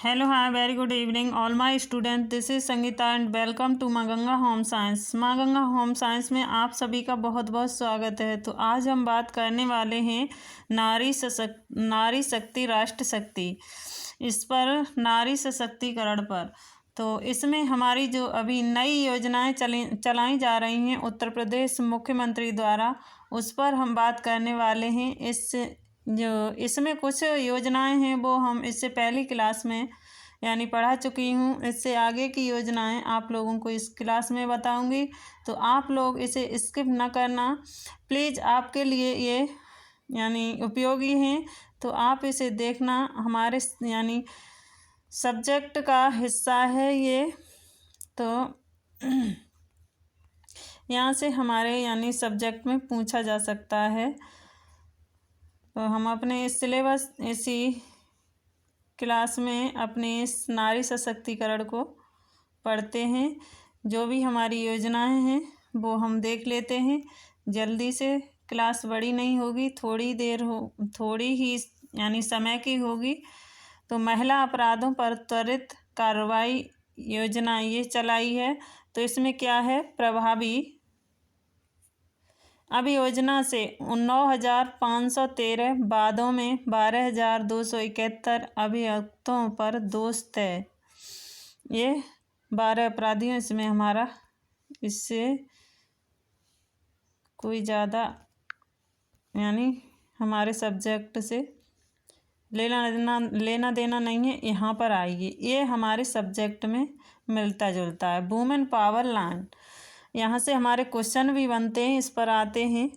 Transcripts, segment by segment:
Hello, hi, very good evening, all my students. This is Sangeeta and welcome to Maa Ganga home science. माँ Ganga home science में आप सभी का बहुत बहुत स्वागत है। तो आज हम बात करने वाले हैं नारी शक्ति राष्ट्र शक्ति, इस पर नारी सशक्तिकरण पर। तो इसमें हमारी जो अभी नई योजनाएं चलाई जा रही हैं उत्तर प्रदेश मुख्यमंत्री द्वारा, उस पर हम बात करने वाले हैं। इसमें कुछ योजनाएं हैं वो हम इससे पहली क्लास में यानी पढ़ा चुकी हूँ। इससे आगे की योजनाएं आप लोगों को इस क्लास में बताऊंगी, तो आप लोग इसे स्किप ना करना प्लीज़। आपके लिए ये यानी उपयोगी हैं, तो आप इसे देखना। हमारे यानी सब्जेक्ट का हिस्सा है ये, तो यहाँ से हमारे यानी सब्जेक्ट में पूछा जा सकता है। तो हम अपने सिलेबस इसी क्लास में अपने इस नारी सशक्तिकरण को पढ़ते हैं। जो भी हमारी योजनाएं हैं वो हम देख लेते हैं जल्दी से। क्लास बड़ी नहीं होगी, थोड़ी ही यानी समय की होगी। तो महिला अपराधों पर त्वरित कार्रवाई योजना ये चलाई है। तो इसमें क्या है, प्रभावी अब योजना से 9,513 वादों में 12,271 अभियुक्तों पर दोष तय। ये 12 अपराधियों इसमें हमारा, इससे कोई ज़्यादा यानी हमारे सब्जेक्ट से लेना देना नहीं है। यहाँ पर आइए, ये हमारे सब्जेक्ट में मिलता जुलता है। वुमेन पावर लाइन, यहाँ से हमारे क्वेश्चन भी बनते हैं, इस पर आते हैं।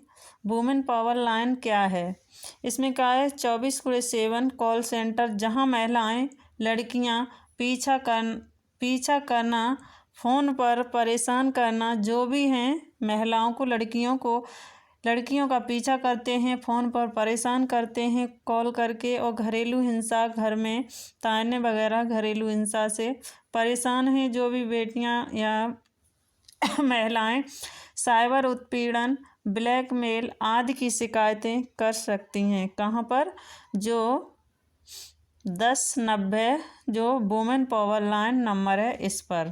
वुमेन पावर लाइन क्या है, इसमें क्या है, 24/7 कॉल सेंटर, जहां महिलाएं लड़कियां पीछा करना, फ़ोन पर परेशान करना, जो भी हैं महिलाओं को लड़कियों का पीछा करते हैं, फ़ोन पर परेशान करते हैं कॉल करके। और घरेलू हिंसा, घर में ताने वगैरह घरेलू हिंसा से परेशान हैं जो भी बेटियां या महिलाएं, साइबर उत्पीड़न, ब्लैकमेल आदि की शिकायतें कर सकती हैं। कहाँ पर, जो 1090 जो वुमेन पावर लाइन नंबर है, इस पर।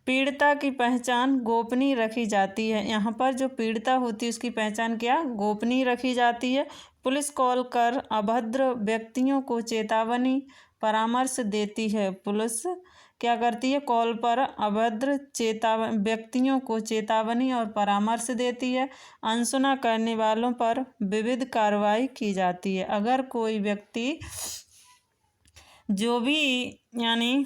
पीड़िता की पहचान गोपनीय रखी जाती है। यहाँ पर जो पीड़िता होती है उसकी पहचान क्या, गोपनीय रखी जाती है। पुलिस कॉल कर अभद्र व्यक्तियों को चेतावनी परामर्श देती है। पुलिस क्या करती है, कॉल पर अभद्र व्यक्तियों को चेतावनी और परामर्श देती है। अनसुना करने वालों पर विविध कार्रवाई की जाती है। अगर कोई व्यक्ति जो भी यानी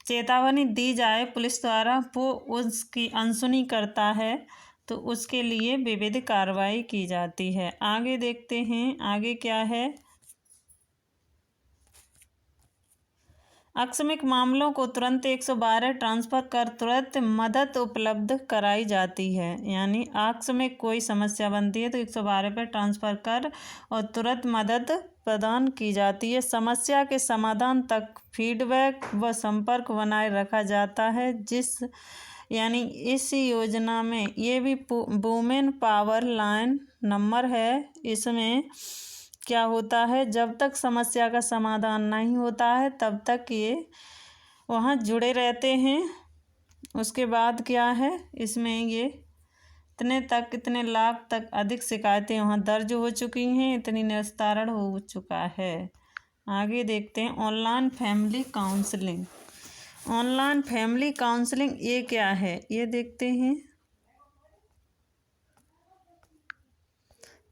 चेतावनी दी जाए पुलिस द्वारा, वो उसकी अनसुनी करता है, तो उसके लिए विविध कार्रवाई की जाती है। आगे देखते हैं, आगे क्या है। आकस्मिक मामलों को तुरंत 112 ट्रांसफ़र कर तुरंत मदद उपलब्ध कराई जाती है। यानी आकस्मिक कोई समस्या बनती है तो 112 पर ट्रांसफ़र कर और तुरंत मदद प्रदान की जाती है। समस्या के समाधान तक फीडबैक व संपर्क बनाए रखा जाता है। यानी इस योजना में ये भी वुमेन पावर लाइन नंबर है। इसमें क्या होता है, जब तक समस्या का समाधान नहीं होता है तब तक ये वहाँ जुड़े रहते हैं। उसके बाद क्या है, इसमें ये इतने लाख तक अधिक शिकायतें वहाँ दर्ज हो चुकी हैं, इतनी निस्तारण हो चुका है। आगे देखते हैं, online family counselling. Online family counselling ये क्या है, ये देखते हैं।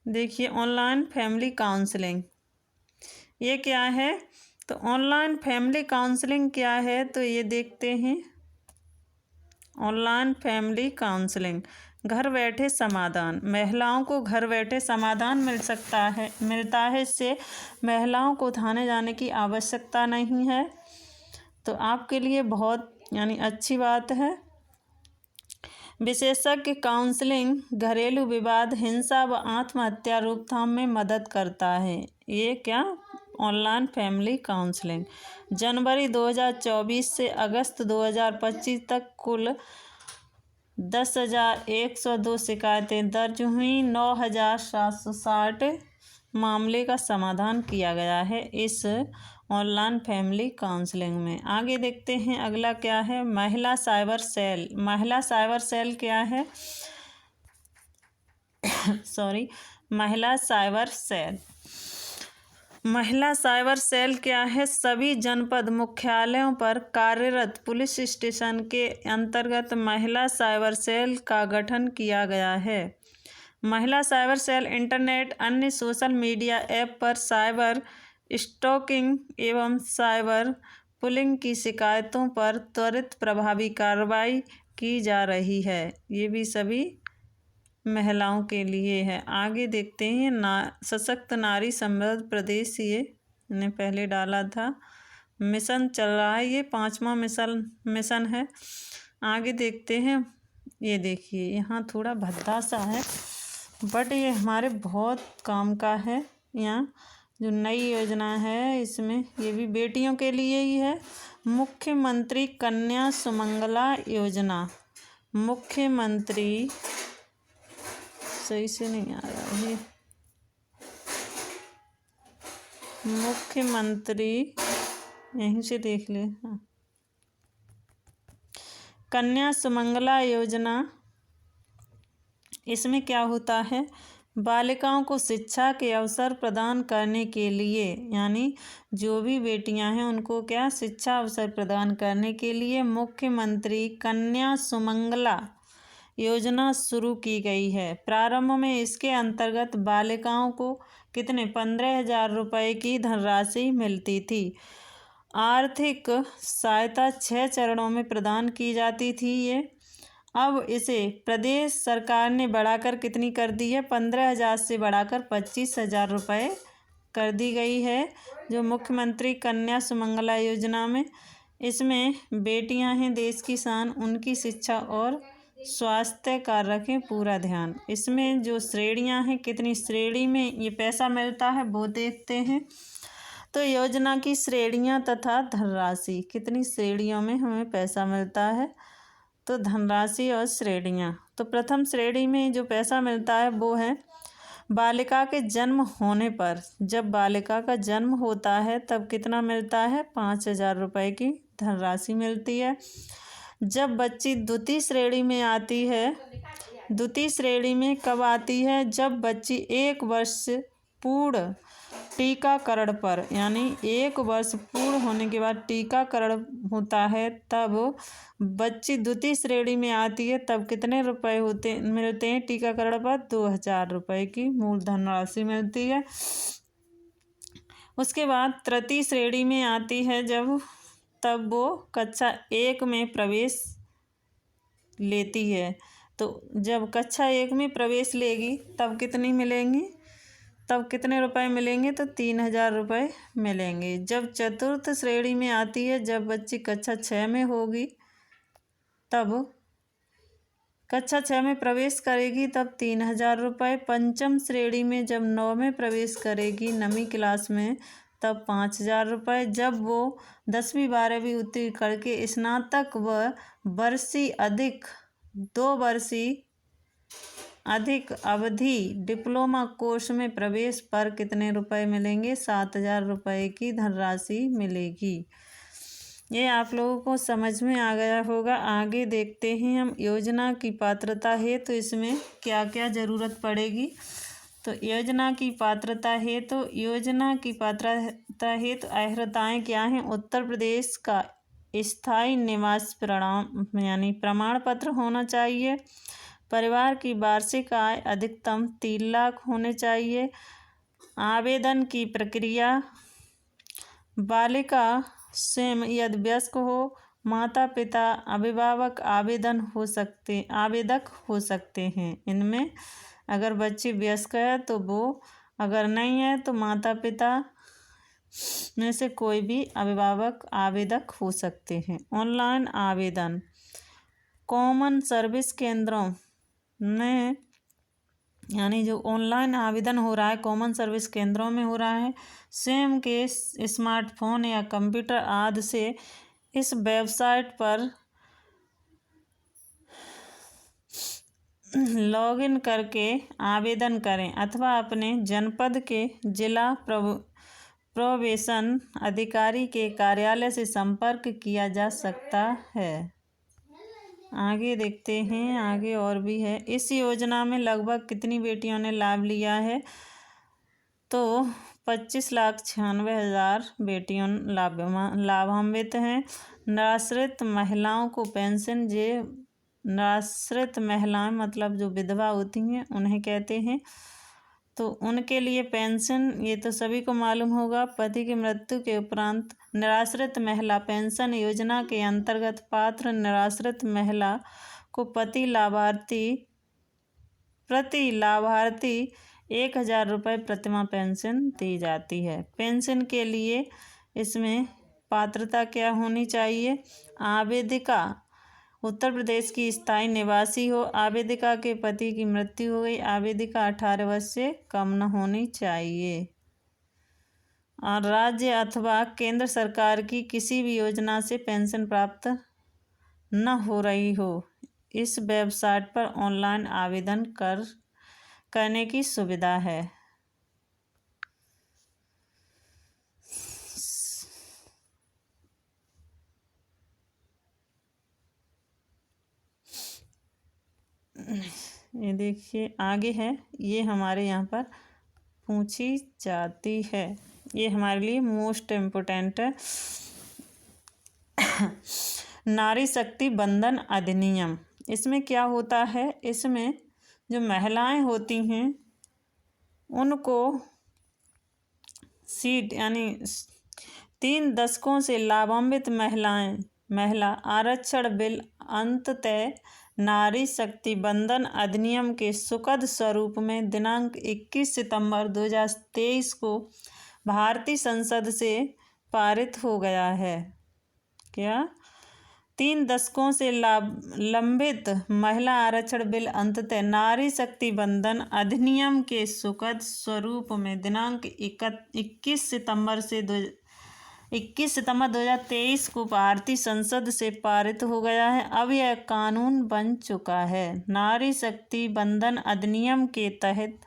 देखिए, ऑनलाइन फैमिली काउंसलिंग ये क्या है। तो ऑनलाइन फैमिली काउंसलिंग क्या है, तो ये देखते हैं। ऑनलाइन फैमिली काउंसलिंग, घर बैठे समाधान, महिलाओं को घर बैठे समाधान मिलता है। इससे महिलाओं को थाने जाने की आवश्यकता नहीं है, तो आपके लिए बहुत यानी अच्छी बात है। विशेषज्ञ काउंसलिंग घरेलू विवाद, हिंसा व आत्महत्या रोकथाम में मदद करता है। ये क्या, ऑनलाइन फैमिली काउंसलिंग। जनवरी 2024 से अगस्त 2025 तक कुल 10,102 शिकायतें दर्ज हुई। 9,760 मामले का समाधान किया गया है। इस ऑनलाइन फैमिली काउंसलिंग में। आगे देखते हैं अगला क्या है, महिला साइबर सेल। महिला साइबर सेल क्या है सॉरी महिला साइबर सेल। महिला साइबर सेल क्या है, सभी जनपद मुख्यालयों पर कार्यरत पुलिस स्टेशन के अंतर्गत महिला साइबर सेल का गठन किया गया है। महिला साइबर सेल इंटरनेट अन्य सोशल मीडिया ऐप पर साइबर स्टॉकिंग एवं साइबर बुलिंग की शिकायतों पर त्वरित प्रभावी कार्रवाई की जा रही है। ये भी सभी महिलाओं के लिए है। आगे देखते हैं सशक्त नारी समृद्ध प्रदेश, ये ने पहले डाला था, मिशन चल रहा है, ये 5वां मिशन है। आगे देखते हैं, ये देखिए यहाँ थोड़ा भद्दा सा है बट ये हमारे बहुत काम का है। यहाँ जो नई योजना है इसमें ये भी बेटियों के लिए ही है, मुख्यमंत्री कन्या सुमंगला योजना। मुख्यमंत्री, सही से नहीं आ रहा है, मुख्यमंत्री, यहीं से देख ले, हाँ, कन्या सुमंगला योजना। इसमें क्या होता है, बालिकाओं को शिक्षा के अवसर प्रदान करने के लिए, यानी जो भी बेटियां हैं उनको क्या शिक्षा अवसर प्रदान करने के लिए मुख्यमंत्री कन्या सुमंगला योजना शुरू की गई है। प्रारंभ में इसके अंतर्गत बालिकाओं को कितने 15,000 रुपये की धनराशि मिलती थी। आर्थिक सहायता 6 चरणों में प्रदान की जाती थी ये। अब इसे प्रदेश सरकार ने बढ़ाकर कितनी कर दी है, 15,000 से बढ़ाकर 25,000 रुपये कर दी गई है, जो मुख्यमंत्री कन्या सुमंगला योजना में। इसमें बेटियां हैं देश की शान, उनकी शिक्षा और स्वास्थ्य का रखें पूरा ध्यान। इसमें जो श्रेणियां हैं, कितनी श्रेणी में ये पैसा मिलता है वो देखते हैं। तो योजना की श्रेणियां तथा धनराशि, कितनी श्रेणियों में हमें पैसा मिलता है, तो धनराशि और श्रेणियां। तो प्रथम श्रेणी में जो पैसा मिलता है वो है बालिका के जन्म होने पर। जब बालिका का जन्म होता है तब कितना मिलता है, 5,000 रुपये की धनराशि मिलती है। जब बच्ची द्वितीय श्रेणी में आती है, द्वितीय श्रेणी में कब आती है, जब बच्ची 1 वर्ष पूर्ण टीकाकरण पर, यानी 1 वर्ष पूर्ण होने के बाद टीकाकरण होता है तब बच्ची द्वितीय श्रेणी में आती है। तब कितने रुपए मिलते हैं टीकाकरण पर, 2,000 रुपये की मूल धनराशि मिलती है। उसके बाद तृतीय श्रेणी में आती है जब, तब वो कक्षा 1 में प्रवेश लेती है। तो जब कक्षा 1 में प्रवेश लेगी तब कितनी मिलेंगी, तब कितने रुपए मिलेंगे, तो 3,000 रुपये मिलेंगे। जब चतुर्थ श्रेणी में आती है, जब बच्ची कक्षा 6 में होगी, तब कक्षा 6 में प्रवेश करेगी तब 3,000 रुपये। पंचम श्रेणी में जब 9 में प्रवेश करेगी, 9वीं क्लास में, तब 5,000 रुपये। जब वो 10वीं 12वीं उत्तीर्ण करके स्नातक व वर्षीय अधिक 2 वर्षीय अधिक अवधि डिप्लोमा कोर्स में प्रवेश पर कितने रुपए मिलेंगे, 7,000 रुपये की धनराशि मिलेगी। ये आप लोगों को समझ में आ गया होगा। आगे देखते हैं हम योजना की पात्रता है तो इसमें क्या क्या ज़रूरत पड़ेगी। तो योजना की पात्रता है तो अर्हताएँ क्या हैं, उत्तर प्रदेश का स्थायी निवास प्रमाण पत्र होना चाहिए। परिवार की वार्षिक आय अधिकतम 3 लाख होने चाहिए। आवेदन की प्रक्रिया, बालिका स्वयं यदि वयस्क हो, माता पिता अभिभावक आवेदक हो सकते हैं। इनमें अगर बच्ची वयस्क है तो वो, अगर नहीं है तो माता पिता में से कोई भी अभिभावक आवेदक हो सकते हैं। ऑनलाइन आवेदन कॉमन सर्विस केंद्रों में, यानी जो ऑनलाइन आवेदन हो रहा है कॉमन सर्विस केंद्रों में हो रहा है। स्वयं के स्मार्टफोन या कंप्यूटर आदि से इस वेबसाइट पर लॉगिन करके आवेदन करें अथवा अपने जनपद के जिला प्रोबेशन अधिकारी के कार्यालय से संपर्क किया जा सकता है। आगे देखते हैं, आगे और भी है। इस योजना में लगभग कितनी बेटियों ने लाभ लिया है? तो 25,96,000 बेटियों लाभान्वित हैं। निराश्रित महिलाओं को पेंशन, निराश्रित महिलाएं मतलब जो विधवा होती हैं उन्हें कहते हैं, तो उनके लिए पेंशन, ये तो सभी को मालूम होगा। पति की मृत्यु के उपरांत निराश्रित महिला पेंशन योजना के अंतर्गत पात्र निराश्रित महिला को प्रति लाभार्थी 1,000 रुपये प्रतिमाह पेंशन दी जाती है। पेंशन के लिए इसमें पात्रता क्या होनी चाहिए? आवेदिका उत्तर प्रदेश की स्थायी निवासी हो, आवेदिका के पति की मृत्यु हो गई, आवेदिका 18 वर्ष से कम न होनी चाहिए, और राज्य अथवा केंद्र सरकार की किसी भी योजना से पेंशन प्राप्त न हो रही हो। इस वेबसाइट पर ऑनलाइन आवेदन करने की सुविधा है। ये देखिए आगे है, ये हमारे यहाँ पर पूछी जाती है, ये हमारे लिए मोस्ट इम्पोर्टेंट है। नारी शक्ति बंधन अधिनियम, इसमें क्या होता है? इसमें जो महिलाएं होती हैं उनको सीट यानी 3 दशकों से लाभान्वित महिला आरक्षण बिल अंततः नारी शक्ति बंधन अधिनियम के सुखद स्वरूप में दिनांक 21 सितंबर 2023 को भारतीय संसद से पारित हो गया है। क्या? 3 दशकों से लंबित महिला आरक्षण बिल अंततः नारी शक्ति बंधन अधिनियम के सुखद स्वरूप में दिनांक 21 सितंबर 2023 को भारतीय संसद से पारित हो गया है। अब यह कानून बन चुका है। नारी शक्ति बंधन अधिनियम के तहत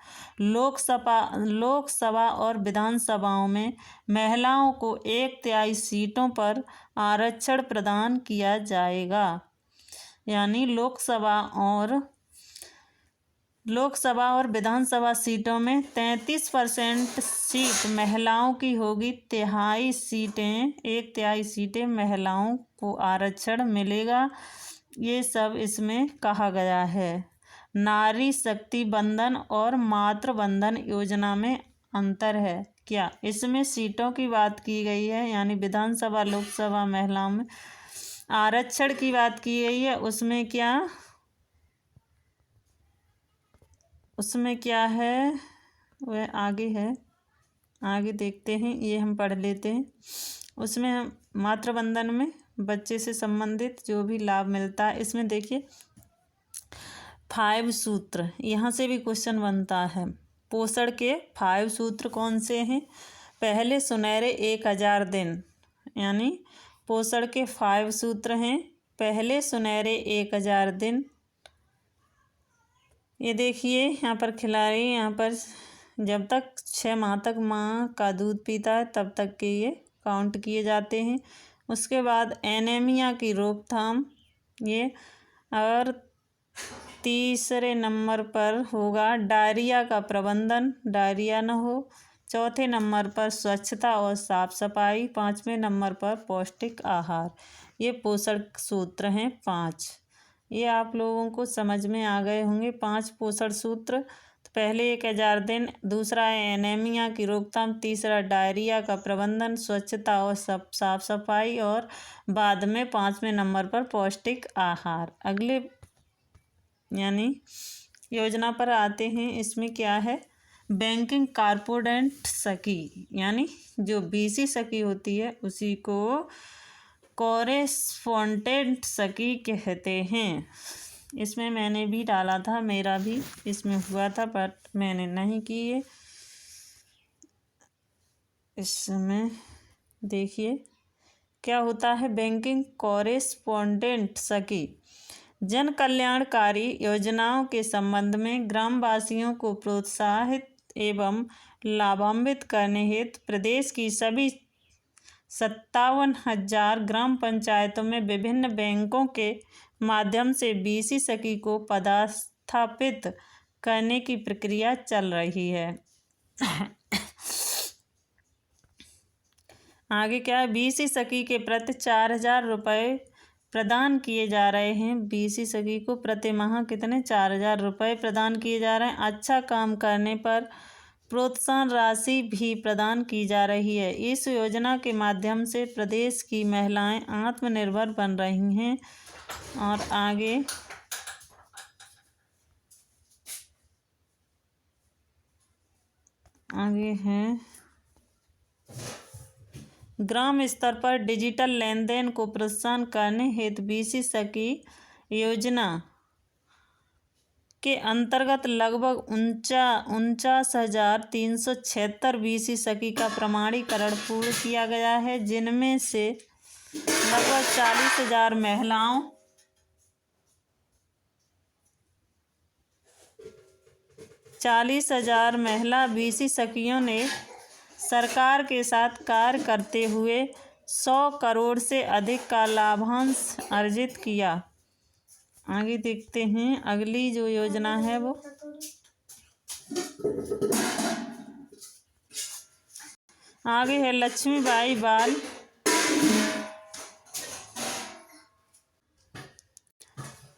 लोकसभा और विधानसभाओं में महिलाओं को 1/3 सीटों पर आरक्षण प्रदान किया जाएगा। यानी लोकसभा और विधानसभा सीटों में 33% सीट महिलाओं की होगी, 1/3 सीटें महिलाओं को आरक्षण मिलेगा। ये सब इसमें कहा गया है। नारी शक्ति बंधन और मातृ बंधन योजना में अंतर है क्या? इसमें सीटों की बात की गई है, यानी विधानसभा लोकसभा महिलाओं में आरक्षण की बात की गई है। उसमें क्या है वह आगे है, आगे देखते हैं, ये हम पढ़ लेते हैं। उसमें हम मातृबंधन में बच्चे से संबंधित जो भी लाभ मिलता है, इसमें देखिए 5 सूत्र, यहाँ से भी क्वेश्चन बनता है। पोषण के 5 सूत्र कौन से हैं? पहले सुनहरे 1000 दिन, यानी पोषण के 5 सूत्र हैं। पहले सुनहरे 1000 दिन, ये देखिए यहाँ पर खिलाड़ी, यहाँ पर जब तक 6 माह तक माँ का दूध पीता है तब तक के ये काउंट किए जाते हैं। उसके बाद एनीमिया की रोकथाम, ये, और तीसरे नंबर पर होगा डायरिया का प्रबंधन, डायरिया न हो। चौथे नंबर पर स्वच्छता और साफ सफाई। 5वें नंबर पर पौष्टिक आहार। ये पोषण सूत्र हैं 5। ये आप लोगों को समझ में आ गए होंगे 5 पोषण सूत्र। तो पहले 1000 दिन, दूसरा है एनीमिया की रोकथाम, तीसरा डायरिया का प्रबंधन, स्वच्छता और साफ सफाई, और बाद में 5वें नंबर पर पौष्टिक आहार। अगले यानी योजना पर आते हैं। इसमें क्या है? बैंकिंग कॉर्पोरेट सखी, यानी जो बीसी सखी होती है उसी को कॉरेस्पॉन्डेंट सखी कहते हैं। इसमें मैंने भी डाला था, मेरा भी इसमें हुआ था, बट मैंने नहीं किए। इसमें देखिए क्या होता है। बैंकिंग कॉरेस्पॉन्डेंट सखी जन कल्याणकारी योजनाओं के संबंध में ग्रामवासियों को प्रोत्साहित एवं लाभान्वित करने हेतु प्रदेश की सभी 57,000 ग्राम पंचायतों में विभिन्न बैंकों के माध्यम से बीसी सखी को पदस्थापित करने की प्रक्रिया चल रही है। आगे क्या है, बीसी सखी के प्रति 4,000 रुपये प्रदान किए जा रहे हैं। बीसी सखी को प्रति माह कितने 4,000 रुपये प्रदान किए जा रहे हैं। अच्छा काम करने पर प्रोत्साहन राशि भी प्रदान की जा रही है। इस योजना के माध्यम से प्रदेश की महिलाएं आत्मनिर्भर बन रही हैं। और आगे है ग्राम स्तर पर डिजिटल लेन देन को प्रोत्साहन करने हेतु बीसी सखी योजना के अंतर्गत लगभग 49,376 बीसी सखी का प्रमाणीकरण पूर्ण किया गया है, जिनमें से लगभग 40,000 महिला बीसी सखियों ने सरकार के साथ कार्य करते हुए 100 करोड़ से अधिक का लाभांश अर्जित किया। आगे देखते हैं अगली जो योजना है वो आगे है लक्ष्मीबाई बाल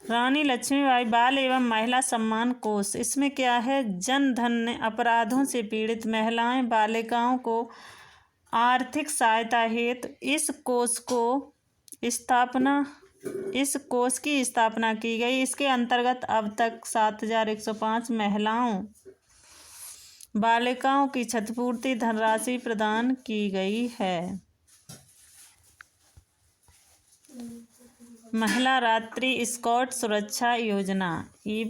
रानी लक्ष्मीबाई बाल एवं महिला सम्मान कोष। इसमें क्या है, जन धन अपराधों से पीड़ित महिलाएं बालिकाओं को आर्थिक सहायता हेतु इस कोष की स्थापना की गई। इसके अंतर्गत अब तक 7,105 बालिकाओं की क्षतिपूर्ति धनराशि प्रदान की गई है। महिला रात्रि स्कॉट सुरक्षा योजना, ये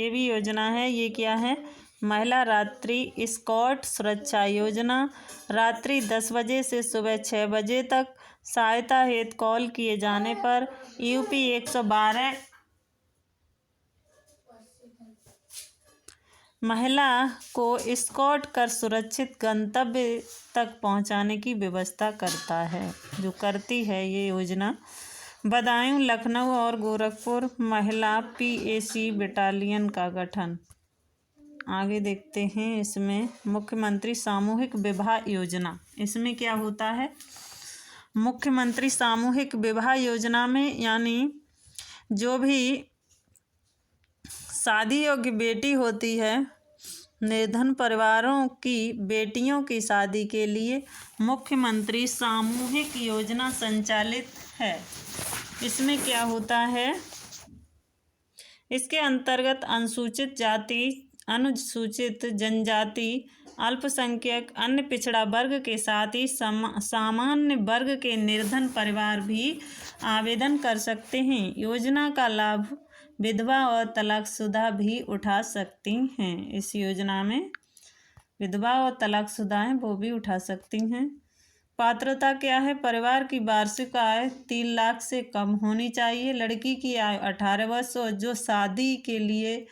भी योजना है। ये क्या है, महिला रात्रि स्कॉट सुरक्षा योजना। रात्रि 10 बजे से सुबह 6 बजे तक सहायता हेतु कॉल किए जाने पर यूपी 112 महिला को स्कॉट कर सुरक्षित गंतव्य तक पहुंचाने की व्यवस्था करती है ये योजना। बदायूं, लखनऊ और गोरखपुर महिला PAC बटालियन का गठन। आगे देखते हैं इसमें मुख्यमंत्री सामूहिक विवाह योजना। इसमें क्या होता है, मुख्यमंत्री सामूहिक विवाह योजना में यानी जो भी शादी योग्य बेटी होती है, निर्धन परिवारों की बेटियों की शादी के लिए मुख्यमंत्री सामूहिक योजना संचालित है। इसमें क्या होता है, इसके अंतर्गत अनुसूचित जाति, अनुसूचित जनजाति, अल्पसंख्यक, अन्य पिछड़ा वर्ग के साथ ही सामान्य वर्ग के निर्धन परिवार भी आवेदन कर सकते हैं। योजना का लाभ विधवा और तलाकशुदा भी उठा सकती हैं। इस योजना में विधवा और तलाकशुदा हैं वो भी उठा सकती हैं। पात्रता क्या है, परिवार की वार्षिक आय 3 लाख से कम होनी चाहिए। लड़की की आयु 18 वर्ष और जो शादी के लिए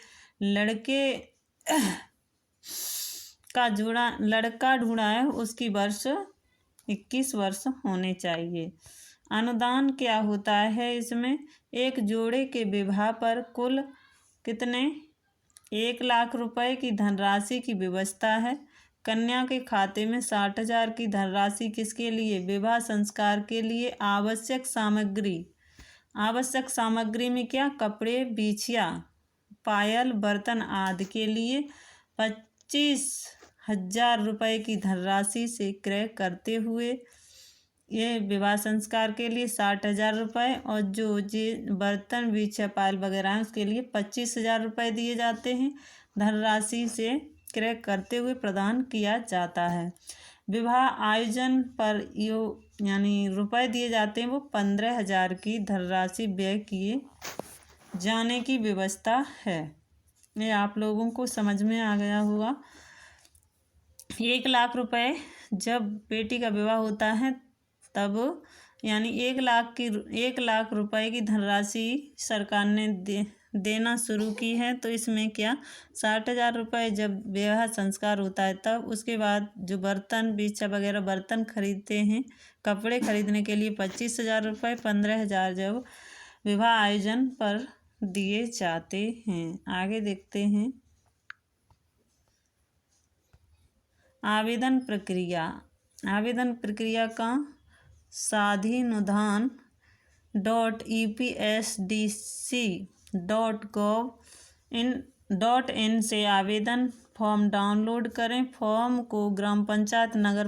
लड़का ढूंढा है उसकी वर्ष 21 वर्ष होने चाहिए। अनुदान क्या होता है, इसमें एक जोड़े के विवाह पर कुल कितने 1 लाख रुपए की धनराशि की व्यवस्था है। कन्या के खाते में 60,000 की धनराशि किसके लिए, विवाह संस्कार के लिए। आवश्यक सामग्री में क्या, कपड़े, बिछिया, पायल, बर्तन आदि के लिए 25,000 रुपये की धनराशि से क्रय करते हुए ये विवाह संस्कार के लिए 60,000 रुपये और जो बर्तन, बिछिया, पायल वगैरह हैं उसके लिए 25,000 रुपये दिए जाते हैं। धनराशि से क्रय करते हुए प्रदान किया जाता है। विवाह आयोजन पर यानी रुपए दिए जाते हैं वो 15,000 की धनराशि व्यय किए जाने की व्यवस्था है। ये आप लोगों को समझ में आ गया होगा। 1 लाख रुपए जब बेटी का विवाह होता है तब यानी 1 लाख रुपए की धनराशि सरकार ने देना शुरू की है। तो इसमें क्या 60,000 रुपये जब विवाह संस्कार होता है तब, उसके बाद जो बर्तन बीछा वगैरह बर्तन खरीदते हैं, कपड़े खरीदने के लिए 25,000 रुपये, 15,000 जब विवाह आयोजन पर दिए जाते हैं। आगे देखते हैं आवेदन प्रक्रिया। आवेदन प्रक्रिया का स्वाधीनोद्यान .epsdc.gov.in से आवेदन फॉर्म डाउनलोड करें। फॉर्म को ग्राम पंचायत, नगर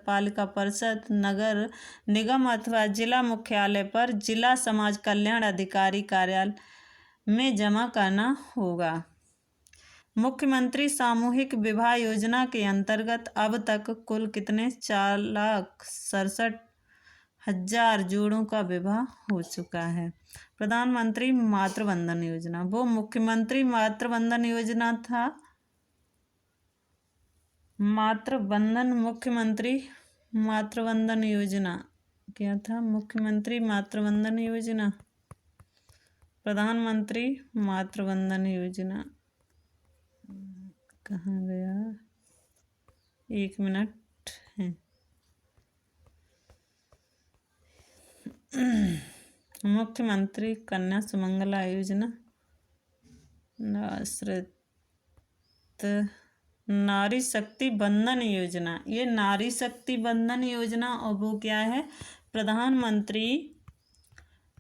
पालिका परिषद, नगर निगम अथवा जिला मुख्यालय पर जिला समाज कल्याण अधिकारी कार्यालय में जमा करना होगा। मुख्यमंत्री सामूहिक विवाह योजना के अंतर्गत अब तक कुल कितने 4,67,000 जोड़ों का विवाह हो चुका है। प्रधानमंत्री मातृवंदन योजना, वो मुख्यमंत्री मातृवंदन योजना था। मुख्यमंत्री मातृवंदन योजना क्या था? मुख्यमंत्री मातृवंदन योजना, प्रधानमंत्री मातृवंदन योजना कहाँ गया? 1 मिनट है। मुख्यमंत्री कन्या सुमंगला योजना, नारी शक्ति बंधन योजना, ये नारी शक्ति बंधन योजना, और वो क्या है? प्रधानमंत्री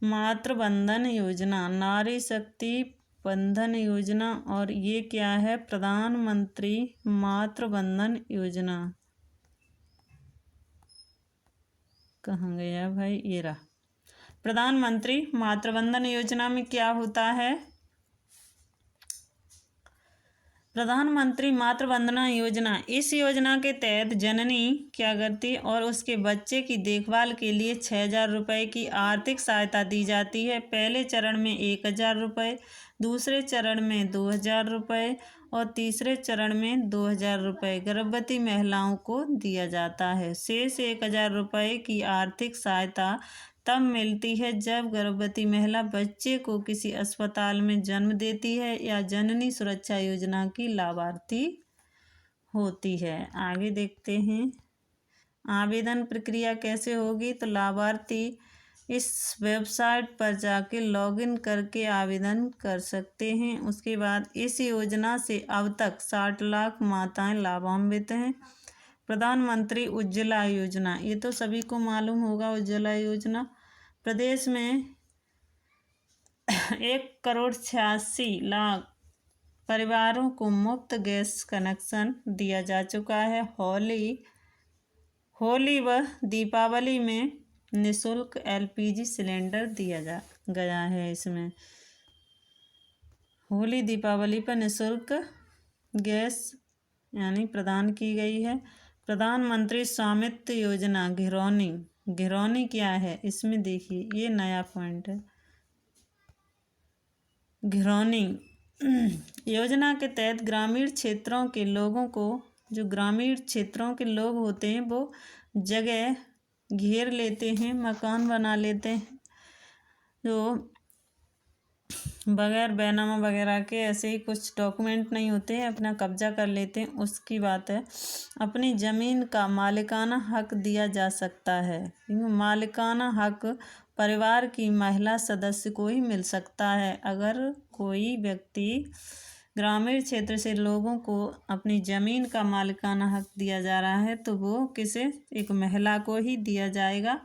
मातृवंदन योजना, नारी शक्ति बंधन योजना, और ये क्या है? प्रधानमंत्री मातृवंदन योजना। कहाँ गया भाई? ये रहा। प्रधानमंत्री मातृवंदन योजना में क्या होता है? प्रधानमंत्री मातृवंदना योजना, इस योजना के तहत जननी क्या करती है और उसके बच्चे की देखभाल के लिए 6,000 रुपये की आर्थिक सहायता दी जाती है। पहले चरण में 1,000 रुपये, दूसरे चरण में 2,000 रुपये और तीसरे चरण में 2,000 रुपये गर्भवती महिलाओं को दिया जाता है। शेष 1,000 रुपये की आर्थिक सहायता तब मिलती है जब गर्भवती महिला बच्चे को किसी अस्पताल में जन्म देती है या जननी सुरक्षा योजना की लाभार्थी होती है। आगे देखते हैं आवेदन प्रक्रिया कैसे होगी। तो लाभार्थी इस वेबसाइट पर जाके लॉगिन करके आवेदन कर सकते हैं। उसके बाद इस योजना से अब तक 60 लाख माताएं लाभान्वित हैं। प्रधानमंत्री उज्ज्वला योजना, ये तो सभी को मालूम होगा। उज्ज्वला योजना प्रदेश में 1,86,00,000 परिवारों को मुफ्त गैस कनेक्शन दिया जा चुका है। होली व दीपावली में निःशुल्क LPG सिलेंडर दिया गया है। इसमें होली दीपावली पर निःशुल्क गैस यानी प्रदान की गई है। प्रधानमंत्री स्वामित्व योजना घिरौनी क्या है? इसमें देखिए ये नया पॉइंट है। घिरौनी योजना के तहत ग्रामीण क्षेत्रों के लोगों को, जो ग्रामीण क्षेत्रों के लोग होते हैं वो जगह घेर लेते हैं, मकान बना लेते हैं, जो बगैर बैनामा वगैरह के ऐसे ही कुछ डॉक्यूमेंट नहीं होते हैं, अपना कब्जा कर लेते हैं, उसकी बात है। अपनी ज़मीन का मालिकाना हक दिया जा सकता है। मालिकाना हक परिवार की महिला सदस्य को ही मिल सकता है। अगर कोई व्यक्ति ग्रामीण क्षेत्र से लोगों को अपनी ज़मीन का मालिकाना हक दिया जा रहा है तो वो किसे? एक महिला को ही दिया जाएगा।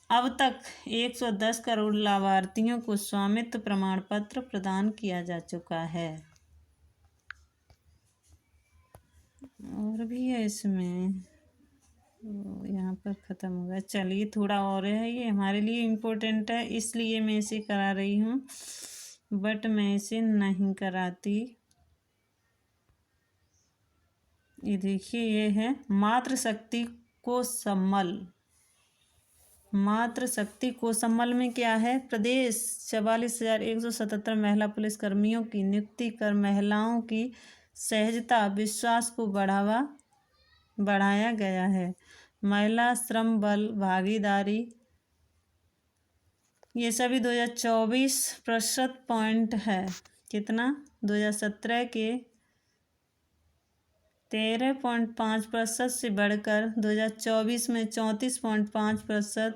अब तक 110 करोड़ लाभार्थियों को स्वामित्व प्रमाण पत्र प्रदान किया जा चुका है। और भी है इसमें, यहाँ पर ख़त्म हो गया। चलिए थोड़ा और है, ये हमारे लिए इम्पोर्टेंट है इसलिए मैं इसे करा रही हूँ, बट मैं इसे नहीं कराती। ये देखिए, ये है मातृशक्ति कोषामल में क्या है? प्रदेश 44,177 महिला पुलिसकर्मियों की नियुक्ति कर महिलाओं की सहजता विश्वास को बढ़ाया गया है। महिला श्रम बल भागीदारी ये सभी 2024 पॉइंट है। कितना? 2017 के 13.5% से बढ़कर 2024 में 34.5%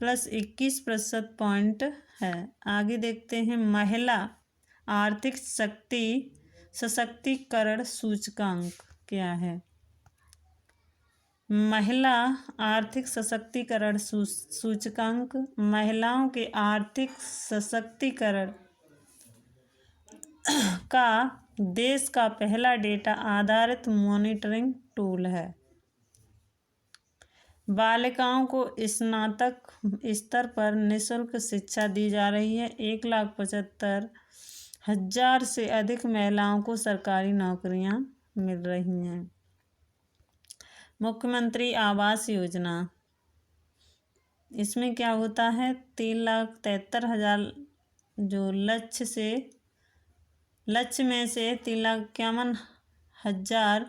प्लस 21% पॉइंट है। आगे देखते हैं महिला आर्थिक सशक्तिकरण सूचकांक क्या है। महिला आर्थिक सशक्तिकरण सूचकांक महिलाओं के आर्थिक सशक्तिकरण का देश का पहला डेटा आधारित मॉनिटरिंग टूल है। बालिकाओं को स्नातक स्तर पर निःशुल्क शिक्षा दी जा रही है। 1,75,000 से अधिक महिलाओं को सरकारी नौकरियां मिल रही हैं। मुख्यमंत्री आवास योजना, इसमें क्या होता है? 3,73,000 जो लक्ष्य में से 3,51,000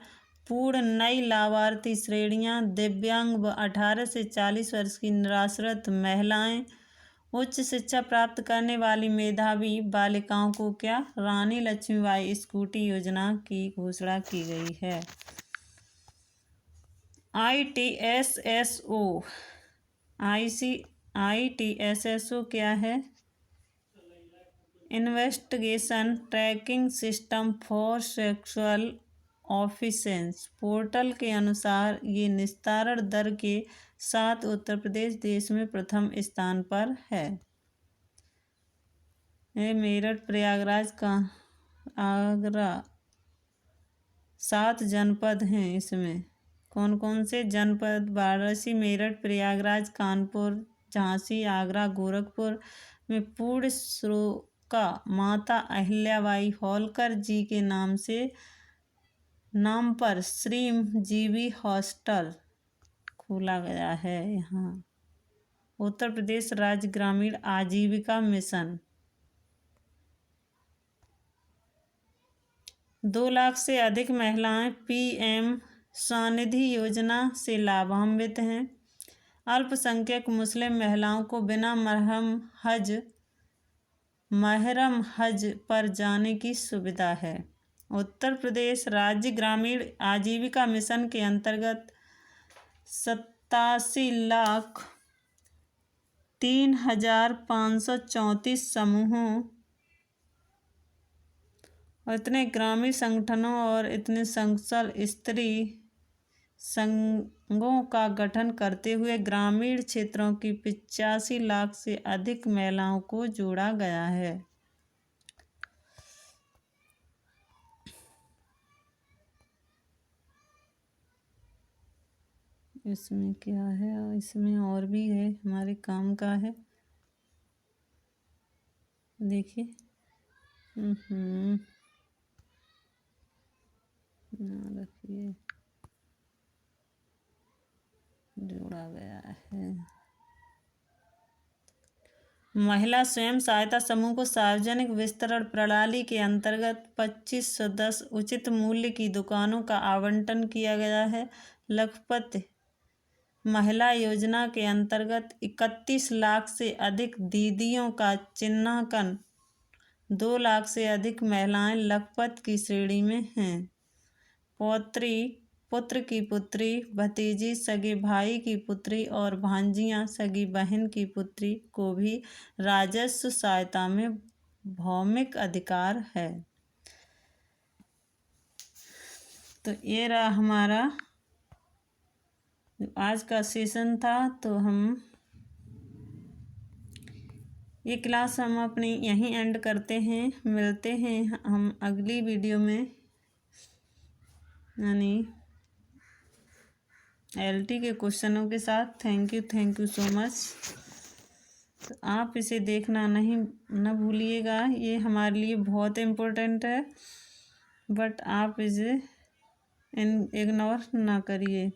पूर्ण नई लाभार्थी श्रेणियां दिव्यांग व 18 से 40 वर्ष की निराश्रित महिलाएं, उच्च शिक्षा प्राप्त करने वाली मेधावी बालिकाओं को क्या रानी लक्ष्मीबाई स्कूटी योजना की घोषणा की गई है। ITSSO क्या है? Investigation tracking system for sexual offences portal के अनुसार ये निस्तारण दर के साथ उत्तर प्रदेश देश में प्रथम स्थान पर है। ये मेरठ, प्रयागराज का आगरा 7 जनपद हैं। इसमें कौन कौन से जनपद? वाराणसी, मेरठ, प्रयागराज, कानपुर, झांसी, आगरा, गोरखपुर में पूर्ण श्लोका माता अहिल्याबाई होलकर जी के नाम पर श्रमजीवी हॉस्टल खोला गया है। यहाँ उत्तर प्रदेश राज्य ग्रामीण आजीविका मिशन 2 लाख से अधिक महिलाएं PM स्वनिधि योजना से लाभान्वित हैं। अल्पसंख्यक मुस्लिम महिलाओं को बिना महरम हज पर जाने की सुविधा है। उत्तर प्रदेश राज्य ग्रामीण आजीविका मिशन के अंतर्गत 87,03,534 समूहों और इतने ग्रामीण संगठनों और इतने संकुल स्त्री संघों का गठन करते हुए ग्रामीण क्षेत्रों की 85 लाख से अधिक महिलाओं को जोड़ा गया है। इसमें क्या है? इसमें और भी है, हमारे काम का है। देखिए रखिए, जोड़ा गया है। महिला स्वयं सहायता समूह को सार्वजनिक वितरण प्रणाली के अंतर्गत 2510 उचित मूल्य की दुकानों का आवंटन किया गया है। लखपत महिला योजना के अंतर्गत 31 लाख से अधिक दीदियों का चिन्हांकन। 2 लाख से अधिक महिलाएं लखपत की श्रेणी में हैं। पुत्र की पुत्री, भतीजी, सगे भाई की पुत्री और भांजियां, सगी बहन की पुत्री को भी राजस्व सहायता में भौमिक अधिकार है। तो ये रहा हमारा आज का सेशन था। तो हम ये क्लास हम अपनी यहीं एंड करते हैं। मिलते हैं हम अगली वीडियो में, यानी LT के क्वेश्चनों के साथ। Thank you so much. तो आप इसे देखना न भूलिएगा, ये हमारे लिए बहुत इम्पोर्टेंट है, बट आप इसे इग्नोर ना करिए।